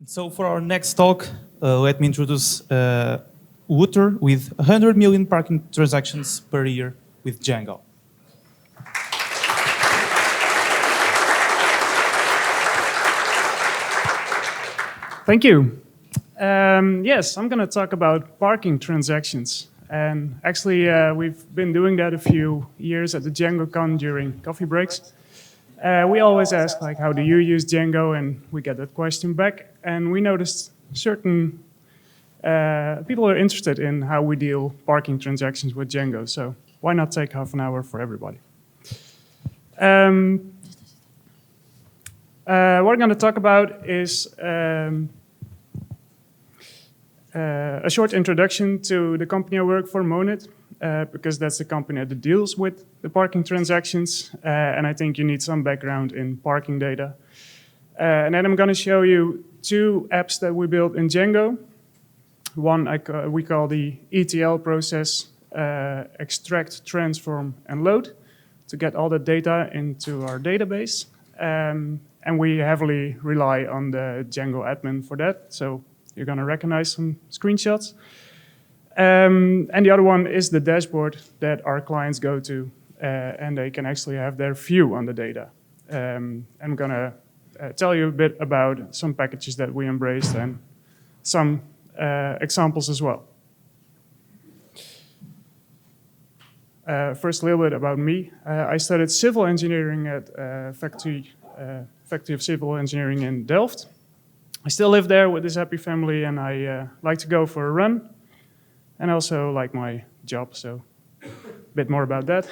So for our next talk, let me introduce Wouter with 100 million parking transactions per year with Django. Thank you. Yes, I'm going to talk about parking transactions. And actually, we've been doing that a few years at the DjangoCon during coffee breaks. We always ask, like, how do you use Django? And we get that question back. And we noticed certain people are interested in how we deal parking transactions with Django. So why not take half an hour for everybody? What I'm going to talk about is a short introduction to the company I work for, Monit, because that's the company that deals with the parking transactions, and I think you need some background in parking data. And then I'm going to show you two apps that we built in Django. One we call the ETL process, extract, transform, and load, to get all the data into our database. And we heavily rely on the Django admin for that. So you're going to recognize some screenshots. And the other one is the dashboard that our clients go to, and they can actually have their view on the data. I'm going to tell you a bit about some packages that we embraced and some examples as well. First, a little bit about me. I studied civil engineering at Faculty of Civil Engineering in Delft. I still live there with this happy family, and I like to go for a run, and also like my job, so a bit more about that.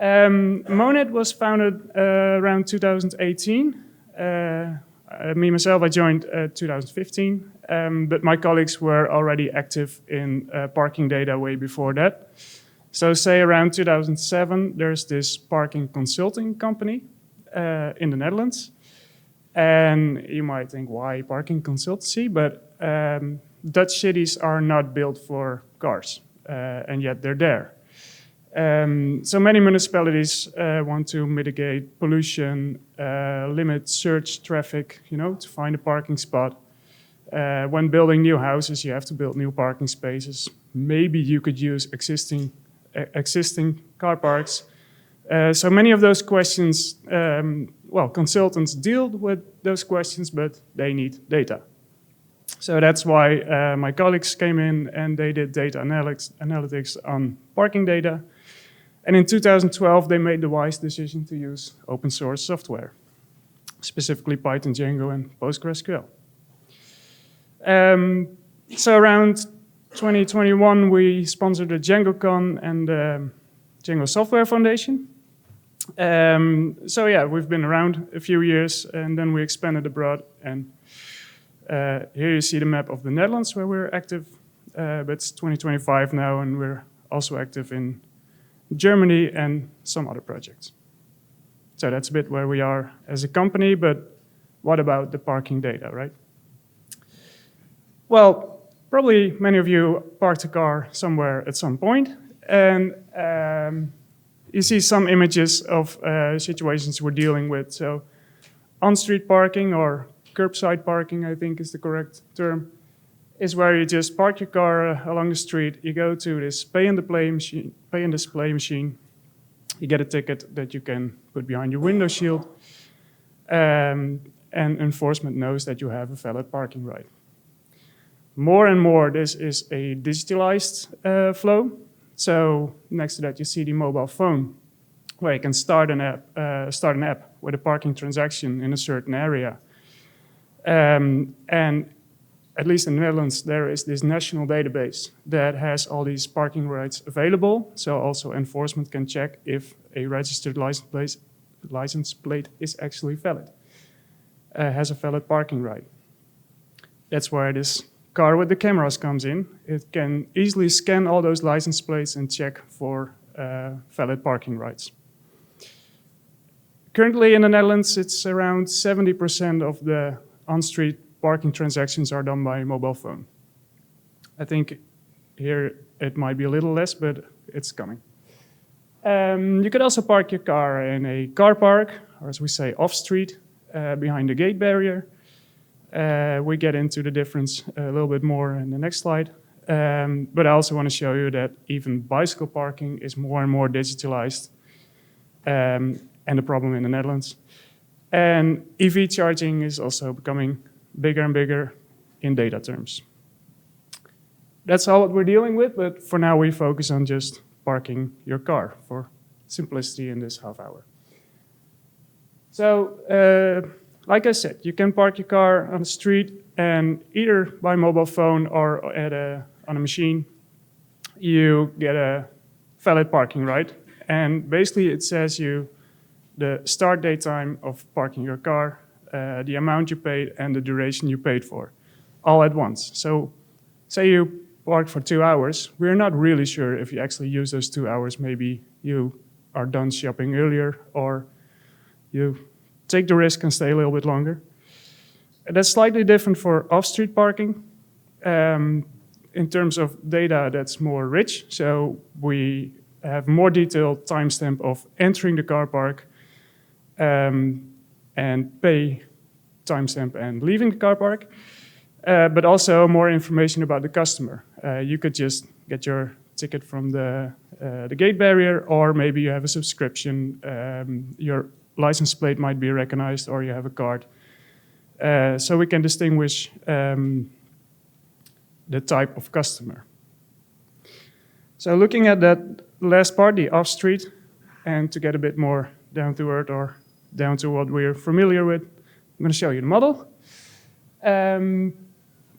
Monit was founded around 2018. Me, myself, I joined 2015, but my colleagues were already active in parking data way before that. So say around 2007, there's this parking consulting company in the Netherlands. And you might think, why parking consultancy? But Dutch cities are not built for cars, and yet they're there. So many municipalities want to mitigate pollution, limit surge traffic, to find a parking spot. When building new houses, you have to build new parking spaces. Maybe you could use existing car parks. So many of those questions, consultants deal with those questions, but they need data. So that's why my colleagues came in and they did data analytics on parking data. And in 2012, they made the wise decision to use open source software, specifically Python, Django, and PostgreSQL. So around 2021, we sponsored the DjangoCon and the Django Software Foundation. So yeah, we've been around a few years, and then we expanded abroad. And here you see the map of the Netherlands where we're active. But it's 2025 now, and we're also active in Germany and some other projects. So that's a bit where we are as a company, but what about the parking data, right? Well, probably many of you parked a car somewhere at some point, and you see some images of situations we're dealing with. So on-street parking, or curbside parking, I think is the correct term, is where you just park your car along the street, you go to this pay and display machine, you get a ticket that you can put behind your window shield, and enforcement knows that you have a valid parking right. More and more, this is a digitalized flow. So next to that, you see the mobile phone, where you can start an app with a parking transaction in a certain area. And at least in the Netherlands, there is this national database that has all these parking rights available. So also enforcement can check if a registered license plate is actually valid, has a valid parking right. That's where this car with the cameras comes in. It can easily scan all those license plates and check for valid parking rights. Currently in the Netherlands, it's around 70% of the on-street parking transactions are done by mobile phone. I think here it might be a little less, but it's coming. You could also park your car in a car park, or as we say, off-street, behind the gate barrier. We get into the difference a little bit more in the next slide. But I also want to show you that even bicycle parking is more and more digitalized, and a problem in the Netherlands. And EV charging is also becoming bigger and bigger in data terms. That's all what we're dealing with, but for now we focus on just parking your car for simplicity in this half hour. So, like I said, you can park your car on the street, and either by mobile phone or on a machine, you get a valid parking right. And basically it says you the start date time of parking your car, the amount you paid, and the duration you paid for, all at once. So say you parked for 2 hours, we're not really sure if you actually use those 2 hours. Maybe you are done shopping earlier, or you take the risk and stay a little bit longer. And that's slightly different for off-street parking. In terms of data, that's more rich. So we have more detailed timestamp of entering the car park, and pay timestamp and leaving the car park, but also more information about the customer. You could just get your ticket from the gate barrier, or maybe you have a subscription, your license plate might be recognized, or you have a card. So we can distinguish the type of customer. So looking at that last part, the off-street, and to get a bit more down to earth or down to what we're familiar with, I'm going to show you the model.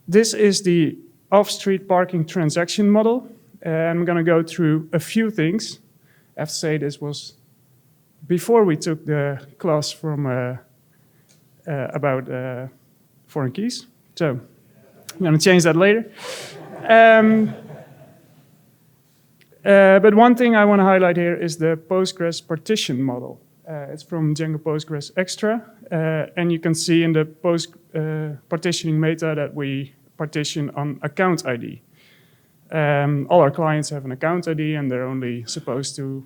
This is the off-street parking transaction model. I'm going to go through a few things. I have to say this was before we took the class from about foreign keys. So I'm going to change that later. But one thing I want to highlight here is the Postgres partition model. It's from Django Postgres Extra. And you can see in the partitioning meta that we partition on account ID. All our clients have an account ID, and they're only supposed to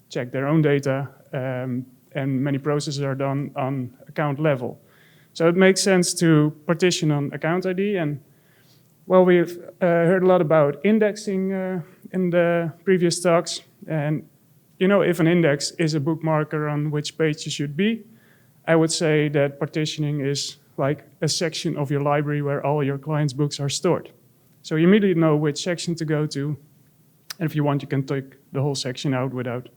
check their own data. And many processes are done on account level. So it makes sense to partition on account ID. And well, we've heard a lot about indexing in the previous talks. And you know, if an index is a bookmarker on which page you should be, I would say that partitioning is like a section of your library where all your clients' books are stored. So you immediately know which section to go to. And if you want, you can take the whole section out without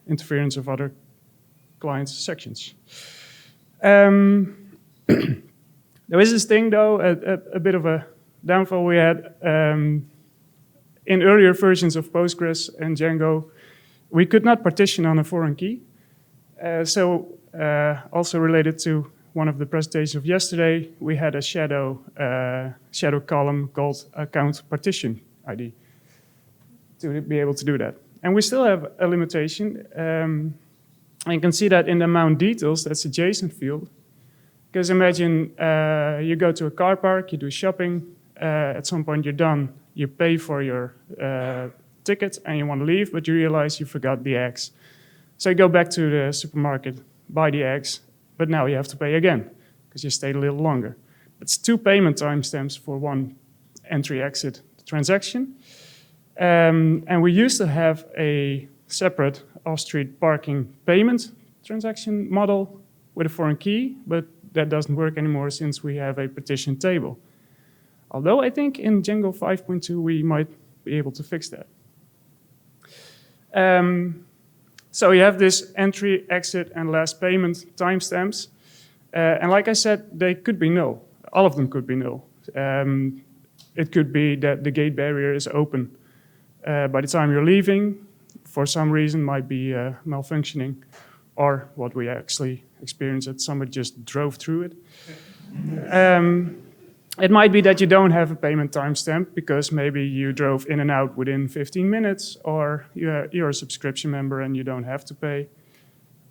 interference of other clients' sections. There is this thing, though, a bit of a downfall we had. In earlier versions of Postgres and Django, we could not partition on a foreign key. Also related to one of the presentations of yesterday, we had a shadow column called account partition ID to be able to do that. And we still have a limitation. And you can see that in the amount details, that's a JSON field. Because imagine you go to a car park, you do shopping, at some point you're done, you pay for your ticket and you want to leave, but you realize you forgot the eggs. So you go back to the supermarket, buy the eggs, but now you have to pay again because you stayed a little longer. It's 2 payment timestamps for one entry-exit transaction. And we used to have a separate off-street parking payment transaction model with a foreign key, but that doesn't work anymore since we have a partition table. Although I think in Django 5.2 we might be able to fix that. So you have this entry, exit, and last payment timestamps. And like I said, they could be null. All of them could be null. It could be that the gate barrier is open by the time you're leaving. For some reason, might be malfunctioning. Or what we actually experienced, that somebody just drove through it. It might be that you don't have a payment timestamp because maybe you drove in and out within 15 minutes, or you're a subscription member and you don't have to pay.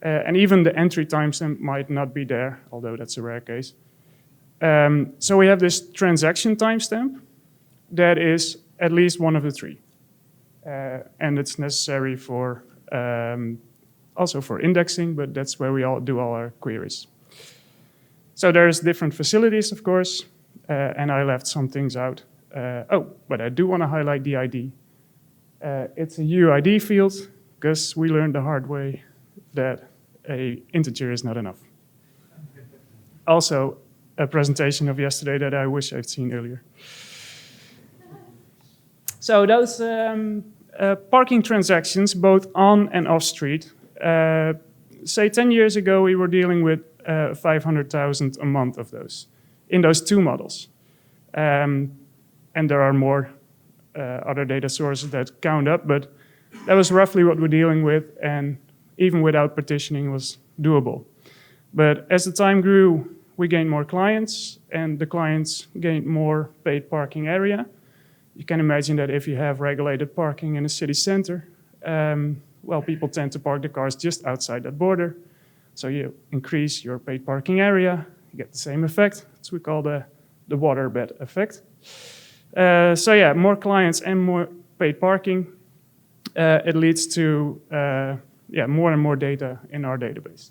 And even the entry timestamp might not be there, although that's a rare case. So we have this transaction timestamp that is at least one of the 3. And it's necessary for also for indexing, but that's where we all do all our queries. So there's different facilities, of course, and I left some things out. But I do want to highlight the ID. It's a UID field, because we learned the hard way that an integer is not enough. Also, a presentation of yesterday that I wish I'd seen earlier. So those parking transactions, both on and off street, say 10 years ago, we were dealing with 500,000 a month of those in those two models. And there are more other data sources that count up, but that was roughly what we're dealing with, and even without partitioning was doable. But as the time grew, we gained more clients, and the clients gained more paid parking area. You can imagine that if you have regulated parking in a city center, well, people tend to park their cars just outside that border. So you increase your paid parking area, you get the same effect. It's what we call the waterbed effect. So yeah, more clients and more paid parking. It leads to more and more data in our database,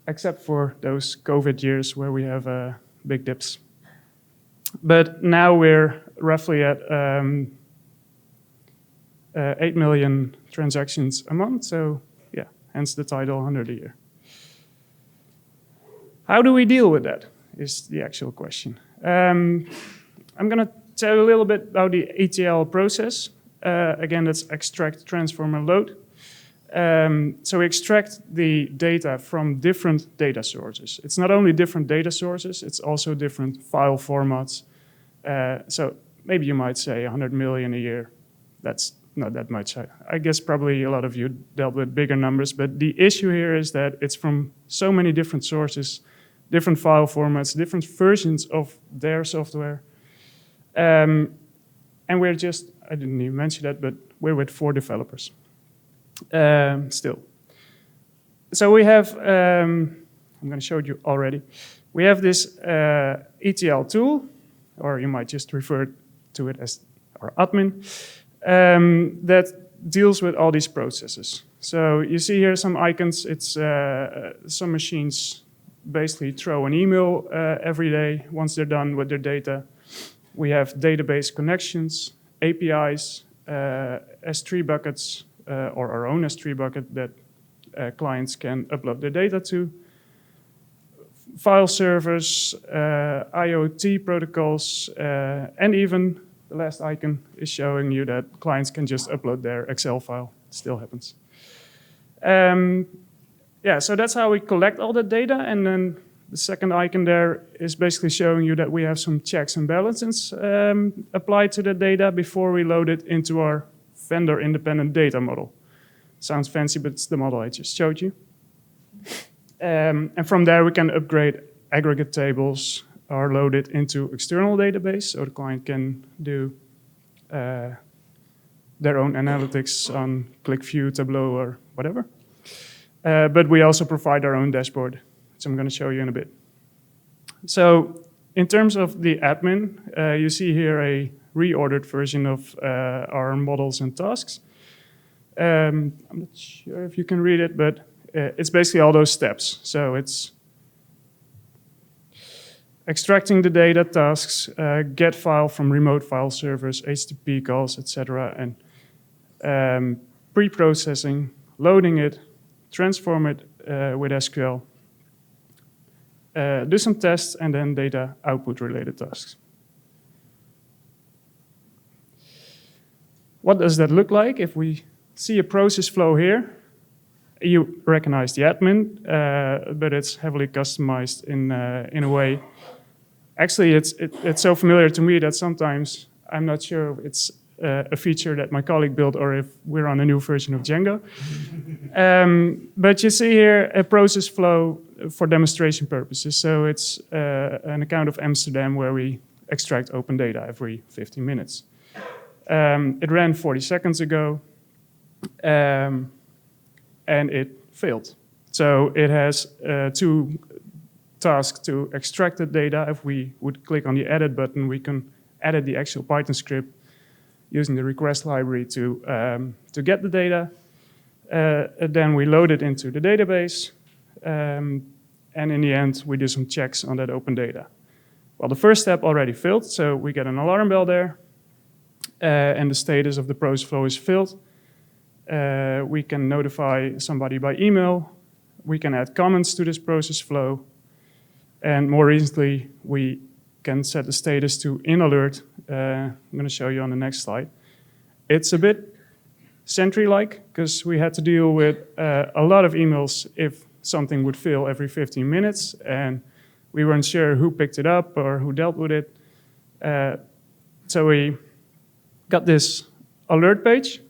except for those COVID years where we have big dips. But now we're roughly at 8 million transactions a month, so yeah, hence the title 100 a year. How do we deal with that is the actual question. I'm going to tell you a little bit about the ETL process. Again, that's extract, transform, and load. So we extract the data from different data sources. It's not only different data sources, it's also different file formats. So maybe you might say 100 million a year. That's not that much. I guess probably a lot of you dealt with bigger numbers, but the issue here is that it's from so many different sources, different file formats, different versions of their software. And we're just, I didn't even mention that, but we're with 4 developers still. So we have, I'm going to show you already. We have this ETL tool, or you might just refer to it as our admin, that deals with all these processes. So you see here some icons. It's some machines basically throw an email every day once they're done with their data. We have database connections, APIs, S3 buckets, or our own S3 bucket that clients can upload their data to. File servers, IoT protocols, and even the last icon is showing you that clients can just upload their Excel file. It still happens. Yeah, so that's how we collect all the data, and then the second icon there is basically showing you that we have some checks and balances applied to the data before we load it into our vendor-independent data model. Sounds fancy, but it's the model I just showed you. And from there, we can upgrade aggregate tables or load it into external database, so the client can do their own analytics on ClickView, Tableau, or whatever. But we also provide our own dashboard, which I'm going to show you in a bit. So in terms of the admin, you see here a reordered version of our models and tasks. I'm not sure if you can read it, but it's basically all those steps. So it's extracting the data tasks, get file from remote file servers, HTTP calls, etc., and pre-processing, loading it, transform it with SQL, do some tests, and then data output related tasks. What does that look like? If we see a process flow here, you recognize the admin, but it's heavily customized in a way. Actually, it's so familiar to me that sometimes I'm not sure if it's a feature that my colleague built or if we're on a new version of Django. But you see here a process flow for demonstration purposes. So it's an account of Amsterdam where we extract open data every 15 minutes. It ran 40 seconds ago, and it failed. So it has 2 tasks to extract the data. If we would click on the edit button, we can edit the actual Python script using the request library to get the data. Then we load it into the database, and in the end, we do some checks on that open data. Well, the first step already filled, so we get an alarm bell there, and the status of the process flow is filled. We can notify somebody by email. We can add comments to this process flow. And more recently, we can set the status to in alert. I'm going to show you on the next slide. It's a bit Sentry-like, because we had to deal with a lot of emails if something would fail every 15 minutes, and we weren't sure who picked it up or who dealt with it. So we got this alert page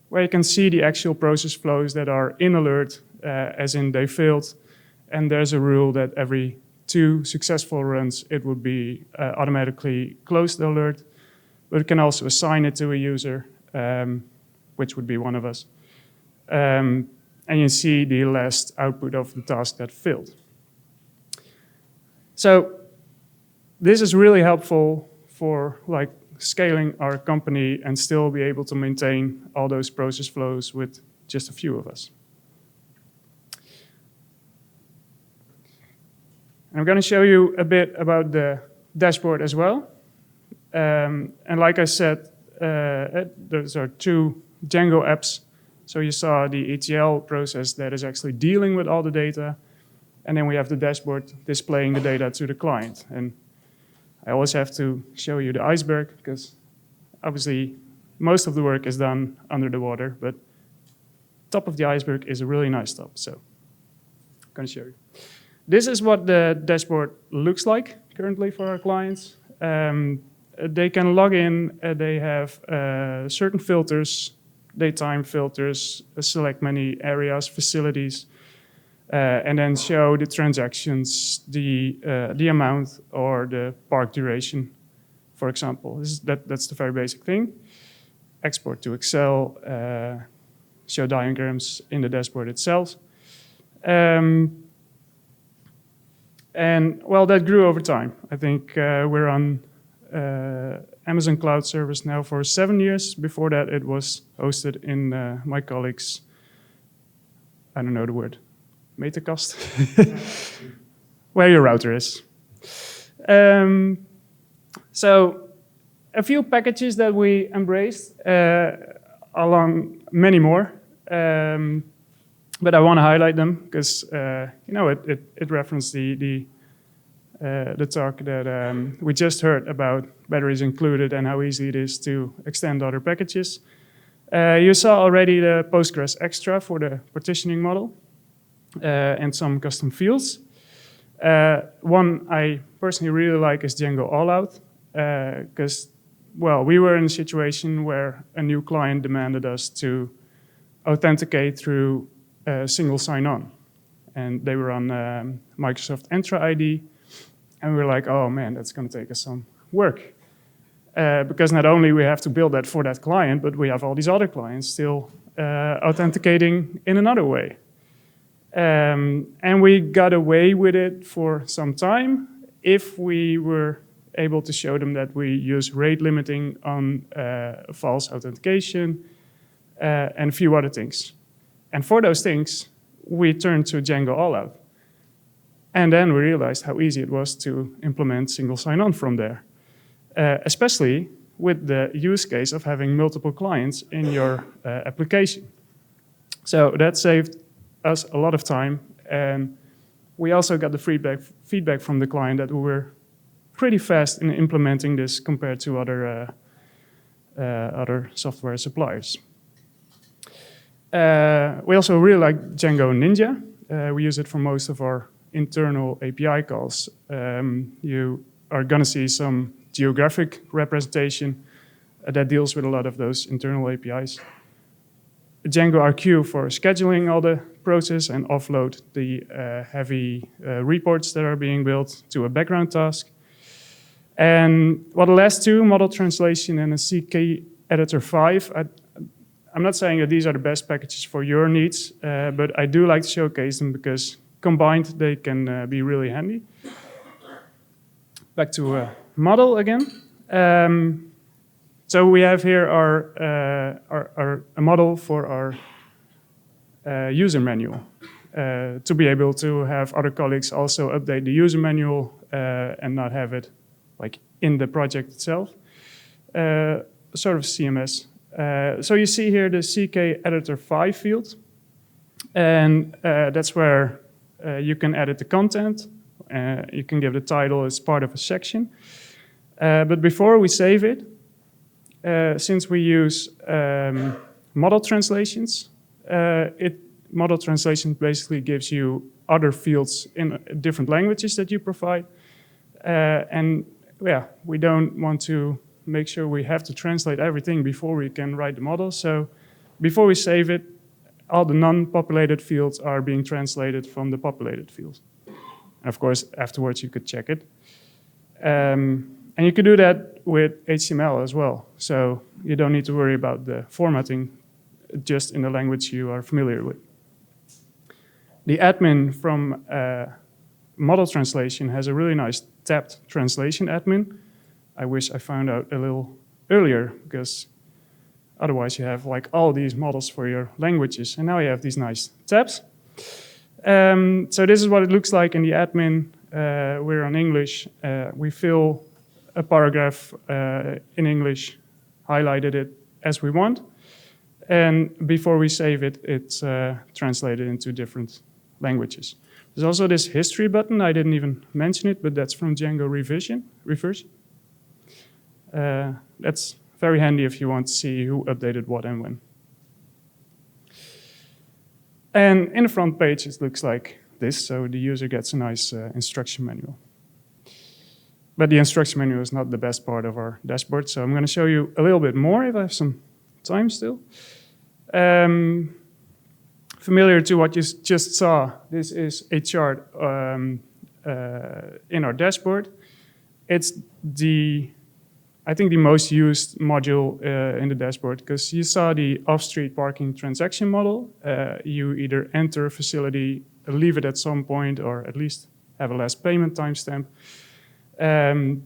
where you can see the actual process flows that are in alert, as in they failed. And there's a rule that every 2 successful runs, it would be automatically close the alert. But it can also assign it to a user, which would be one of us. And you see the last output of the task that failed. So this is really helpful for like scaling our company and still be able to maintain all those process flows with just a few of us. I'm going to show you a bit about the dashboard as well. And like I said, those are 2 Django apps. So you saw the ETL process that is actually dealing with all the data. And then we have the dashboard displaying the data to the client. And I always have to show you the iceberg, because obviously most of the work is done under the water, but top of the iceberg is a really nice top. So I'm going to show you. This is what the dashboard looks like currently for our clients. They can log in, they have certain filters, daytime filters, select many areas, facilities, and then show the transactions, the amount, or the park duration, for example. That's the very basic thing. Export to Excel, show diagrams in the dashboard itself. And well, that grew over time. I think we're on Amazon Cloud Service now for 7 years. Before that, it was hosted in my colleague's, I don't know the word, Metacast, where your router is. So a few packages that we embraced, along many more. But I want to highlight them because it referenced the talk that we just heard about batteries included and how easy it is to extend other packages. You saw already the Postgres Extra for the partitioning model and some custom fields. One I personally really like is Django Allout because, well, we were in a situation where a new client demanded us to authenticate through single sign-on. And they were on Microsoft Entra ID. And we were like, oh man, that's going to take us some work. Because not only we have to build that for that client, but we have all these other clients still authenticating in another way. And we got away with it for some time if we were able to show them that we use rate limiting on false authentication and a few other things. And for those things, we turned to Django Allout. And then we realized how easy it was to implement single sign-on from there, especially with the use case of having multiple clients in your application. So that saved us a lot of time. And we also got the feedback from the client that we were pretty fast in implementing this compared to other software suppliers. We also really like Django Ninja. We use it for most of our internal API calls. You are going to see some geographic representation that deals with a lot of those internal APIs. Django RQ for scheduling all the process and offload the heavy reports that are being built to a background task. And well, the last two, model translation and a CK editor 5, I'm not saying that these are the best packages for your needs, but I do like to showcase them because combined they can be really handy. Back to model again. So we have here a model for our user manual. to be able to have other colleagues also update the user manual and not have it like in the project itself. Sort of CMS. So you see here the CK editor 5 field, and that's where you can edit the content. You can give the title as part of a section. But before we save it, since we use model translations, model translation basically gives you other fields in different languages that you provide. And yeah, we don't want to make sure we have to translate everything before we can write the model. So before we save it, all the non-populated fields are being translated from the populated fields. And of course, afterwards you could check it. And you could do that with HTML as well. So you don't need to worry about the formatting just in the language you are familiar with. The admin from model translation has a really nice tabbed translation admin. I wish I found out a little earlier, because otherwise you have like all these models for your languages, and now you have these nice tabs. So this is what it looks like in the admin. We're on English. We fill a paragraph in English, highlighted it as we want, and before we save it, it's translated into different languages. There's also this history button. I didn't even mention it, but that's from Django reversion. That's very handy if you want to see who updated what and when. And in the front page, it looks like this, so the user gets a nice instruction manual. But the instruction manual is not the best part of our dashboard, so I'm going to show you a little bit more if I have some time still. Familiar to what you just saw, this is a chart in our dashboard. It's I think the most used module in the dashboard, because you saw the off-street parking transaction model. You either enter a facility, leave it at some point, or at least have a last payment timestamp. And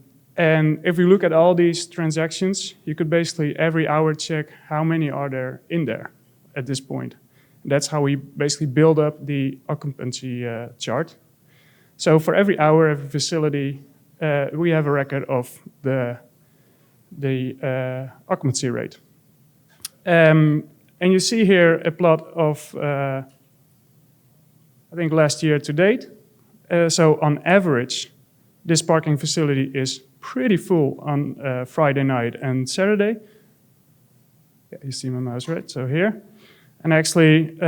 if you look at all these transactions, you could basically every hour check how many are there in there at this point. That's how we basically build up the occupancy chart. So for every hour, every facility, we have a record of the occupancy rate. And you see here a plot of, I think last year to date. So on average, this parking facility is pretty full on Friday night and Saturday. Yeah, you see my mouse, right? So here. And actually,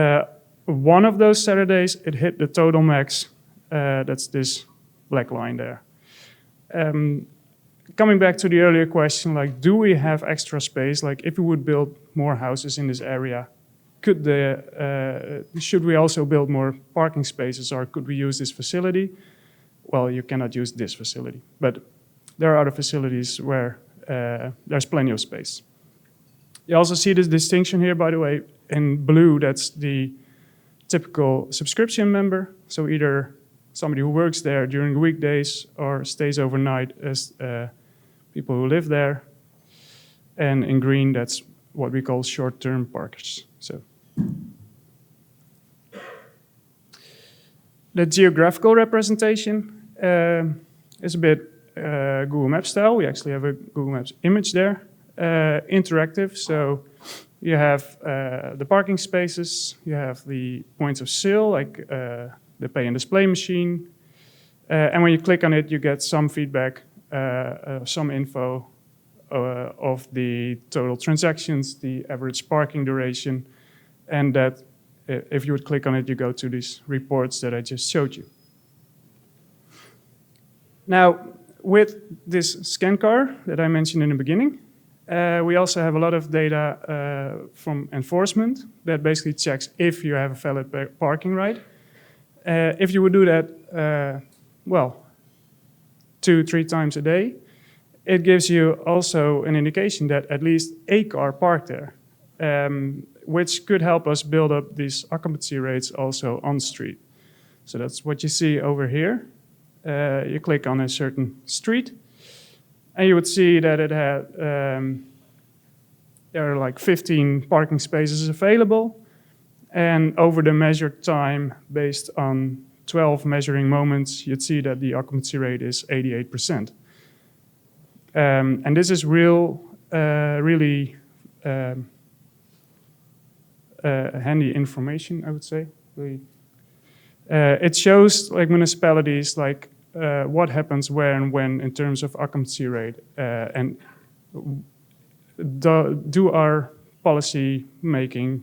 one of those Saturdays, it hit the total max. That's this black line there. Coming back to the earlier question, like, do we have extra space? Like, if we would build more houses in this area, should we also build more parking spaces, or could we use this facility? Well, you cannot use this facility, but there are other facilities where there's plenty of space. You also see this distinction here, by the way. In blue, that's the typical subscription member. So either somebody who works there during the weekdays or stays overnight as people who live there. And in green, that's what we call short-term parkers. So the geographical representation is a bit Google Maps style. We actually have a Google Maps image there. Interactive, so you have the parking spaces, you have the points of sale, like the pay and display machine, and when you click on it, you get some feedback, some info of the total transactions, the average parking duration, and that if you would click on it, you go to these reports that I just showed you. Now, with this scan car that I mentioned in the beginning, we also have a lot of data from enforcement that basically checks if you have a valid parking right. If you would do that, 2-3 times a day, it gives you also an indication that at least a car parked there, which could help us build up these occupancy rates also on street. So that's what you see over here. You click on a certain street, and you would see that it had there are like 15 parking spaces available, And over the measured time, based on 12 measuring moments, you'd see that the occupancy rate is 88%. And this is really handy information, I would say. It shows like municipalities like what happens where and when in terms of occupancy rate, and do our policy making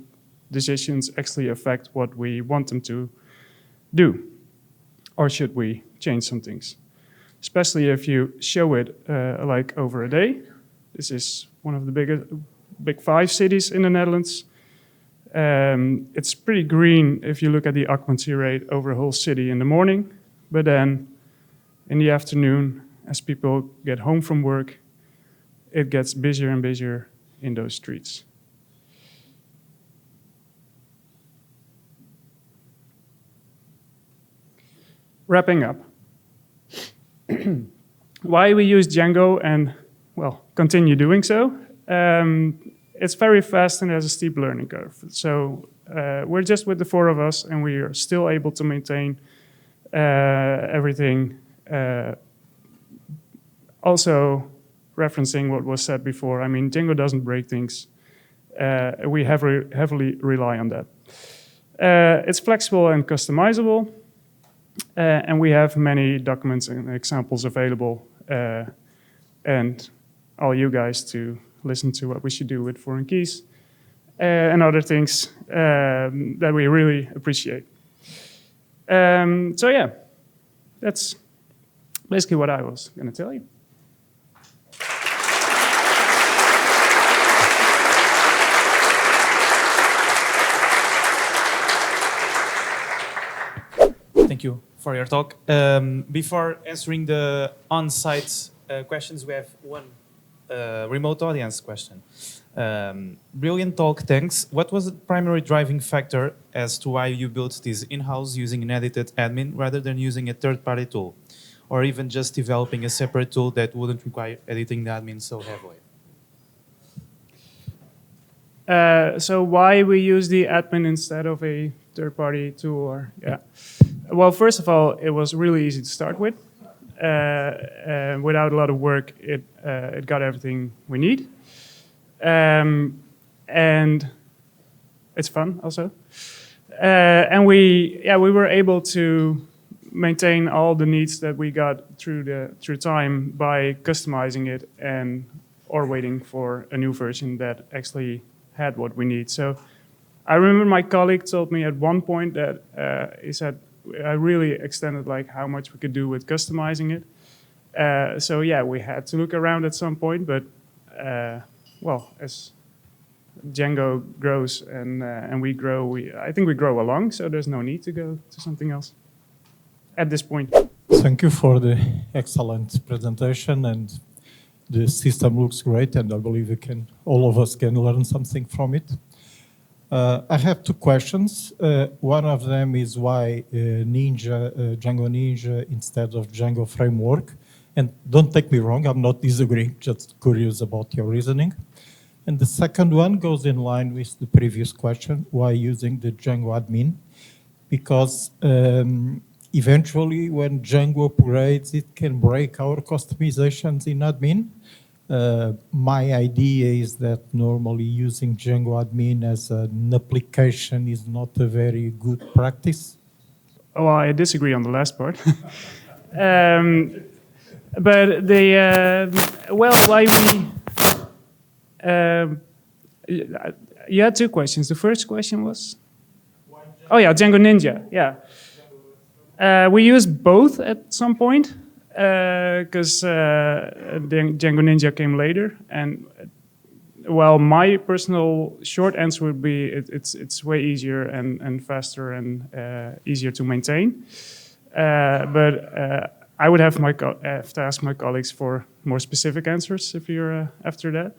decisions actually affect what we want them to do, or should we change some things? Especially if you show it like over a day. This is one of the big 5 cities in the Netherlands. It's pretty green if you look at the occupancy rate over a whole city in the morning, but then in the afternoon, as people get home from work, it gets busier and busier in those streets. Wrapping up. Why we use Django and, well, continue doing so. It's very fast and has a steep learning curve. So we're just with the 4 of us and we are still able to maintain everything. Also referencing what was said before, I mean, Django doesn't break things. We heavily rely on that. It's flexible and customizable. And we have many documents and examples available, and all you guys to listen to what we should do with foreign keys and other things that we really appreciate. So yeah, that's basically what I was going to tell you. Thank you for your talk. Before answering the on-site questions, we have one remote audience question. Brilliant talk, thanks. What was the primary driving factor as to why you built this in-house using an edited admin rather than using a third-party tool? Or even just developing a separate tool that wouldn't require editing the admin so heavily? So why we use the admin instead of a third-party tool? Or, yeah. Well, first of all, it was really easy to start with. Without a lot of work, it got everything we need. And it's fun also. And we were able to maintain all the needs that we got through time by customizing it or waiting for a new version that actually had what we need. So I remember my colleague told me at one point that he said, I really extended like how much we could do with customizing it. So yeah, we had to look around at some point, but well, as Django grows and we grow, I think we grow along, so there's no need to go to something else at this point. Thank you for the excellent presentation, and the system looks great, and I believe all of us can learn something from it. I have 2 questions. One of them is why Django Ninja instead of Django framework. And don't take me wrong, I'm not disagreeing, just curious about your reasoning. And the second one goes in line with the previous question, why using the Django admin? Because eventually when Django upgrades, it can break our customizations in admin. My idea is that normally using Django admin as an application is not a very good practice. Oh, I disagree on the last part. But well, why we... you had 2 questions. The first question was? Oh yeah, Django Ninja, yeah. We use both at some point. Because Django Ninja came later, and well, my personal short answer would be it's way easier and faster and easier to maintain. But I would have to ask my colleagues for more specific answers if you're after that.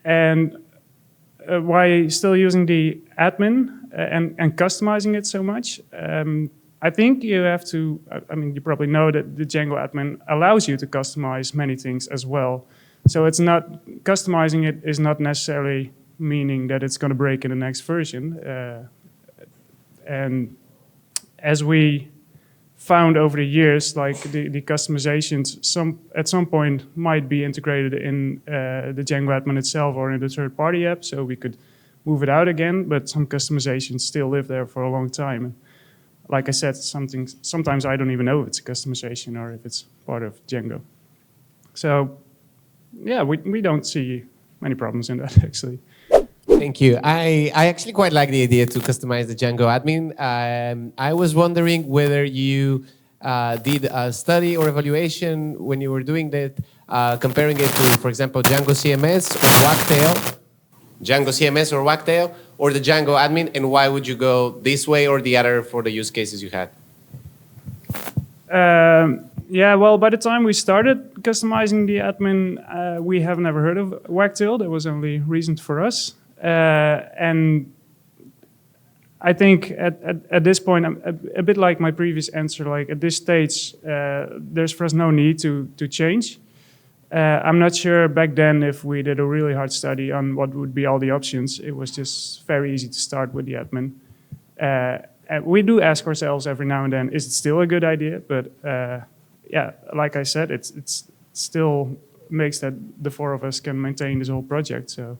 And why still using the admin and customizing it so much? I think you have to, I mean, you probably know that the Django admin allows you to customize many things as well. So it's not, customizing it is not necessarily meaning that it's going to break in the next version. And as we found over the years, like the customizations, at some point might be integrated in the Django admin itself or in the third-party app, so we could move it out again. But some customizations still live there for a long time. And like I said, sometimes I don't even know if it's a customization or if it's part of Django. So yeah, we don't see many problems in that actually. Thank you. I actually quite like the idea to customize the Django admin. I was wondering whether you did a study or evaluation when you were doing that, comparing it to, for example, Django CMS or Wagtail, or the Django admin, and why would you go this way or the other for the use cases you had? Yeah, well, by the time we started customizing the admin, we have never heard of Wagtail. That was only recent for us. And I think at this point, a bit like my previous answer, like at this stage, there's for us no need to change. I'm not sure back then if we did a really hard study on what would be all the options. It was just very easy to start with the admin. And we do ask ourselves every now and then, is it still a good idea? But yeah, like I said, it's still makes that the four of us can maintain this whole project. So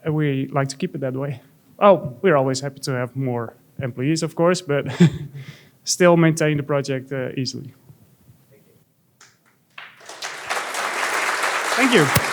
we like to keep it that way. Oh, we're always happy to have more employees, of course, but still maintain the project easily. Thank you.